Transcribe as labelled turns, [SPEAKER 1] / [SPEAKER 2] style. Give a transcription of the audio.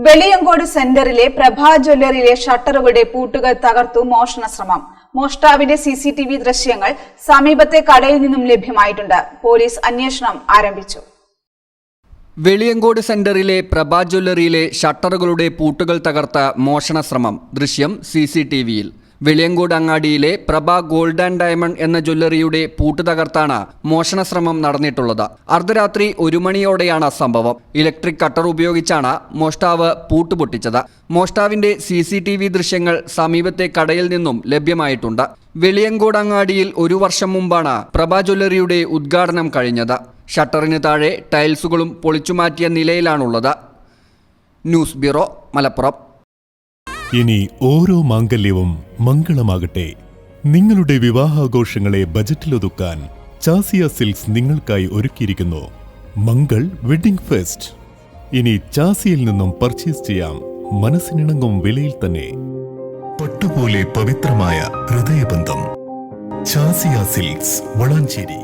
[SPEAKER 1] വെളിയങ്കോട് സെന്ററിലെ പ്രഭാ ജ്വല്ലറിയിലെ ഷട്ടറുകളുടെ പൂട്ടുകൾ തകർത്തു മോഷണ ശ്രമം. മോഷ്ടാവിന്റെ സിസിടിവി ദൃശ്യങ്ങൾ സമീപത്തെ കടയിൽ നിന്നും ലഭ്യമായിട്ടുണ്ട്. പോലീസ് അന്വേഷണം ആരംഭിച്ചു.
[SPEAKER 2] വെളിയങ്കോട് സെന്ററിലെ പ്രഭാ ജ്വല്ലറിയിലെ ഷട്ടറുകളുടെ പൂട്ടുകൾ തകർത്ത മോഷണ ശ്രമം ദൃശ്യം സിസിടിവിയിൽ. വെളിയങ്കോട് അങ്ങാടിയിലെ പ്രഭ ഗോൾഡ് ആൻഡ് ഡയമണ്ട് എന്ന ജ്വല്ലറിയുടെ പൂട്ട് തകർത്താണ് മോഷണ ശ്രമം നടന്നിട്ടുള്ളത്. അർദ്ധരാത്രി 1 മണിയോടെയാണ് സംഭവം. ഇലക്ട്രിക് കട്ടർ ഉപയോഗിച്ചാണ് മോഷ്ടാവ് പൂട്ട് പൊട്ടിച്ചത്. മോഷ്ടാവിന്റെ സിസിടിവി ദൃശ്യങ്ങൾ സമീപത്തെ കടയിൽ നിന്നും ലഭ്യമായിട്ടുണ്ട്. വെളിയങ്കോട് അങ്ങാടിയിൽ 1 വർഷം മുമ്പാണ് പ്രഭ ജ്വല്ലറിയുടെ ഉദ്ഘാടനം കഴിഞ്ഞത്. ഷട്ടറിന് താഴെ ടൈൽസുകളും പൊളിച്ചുമാറ്റിയ നിലയിലാണുള്ളത്. News bureau, Malappuram.
[SPEAKER 3] ഇനി ഓരോ മാംഗല്യവും മംഗളമാകട്ടെ. നിങ്ങളുടെ വിവാഹാഘോഷങ്ങളെ ബജറ്റിലൊതുക്കാൻ ചാസിയ സിൽക്സ് നിങ്ങൾക്കായി ഒരുക്കിയിരിക്കുന്നു മംഗൾ വെഡിംഗ് ഫെസ്റ്റ്. ഇനി ചാസിയിൽ നിന്നും പർച്ചേസ് ചെയ്യാം മനസ്സിനിണങ്ങും വിലയിൽ തന്നെ. പട്ടുപോലെ പവിത്രമായ ഹൃദയബന്ധം. ചാസിയ സിൽക്സ്, വളാഞ്ചേരി.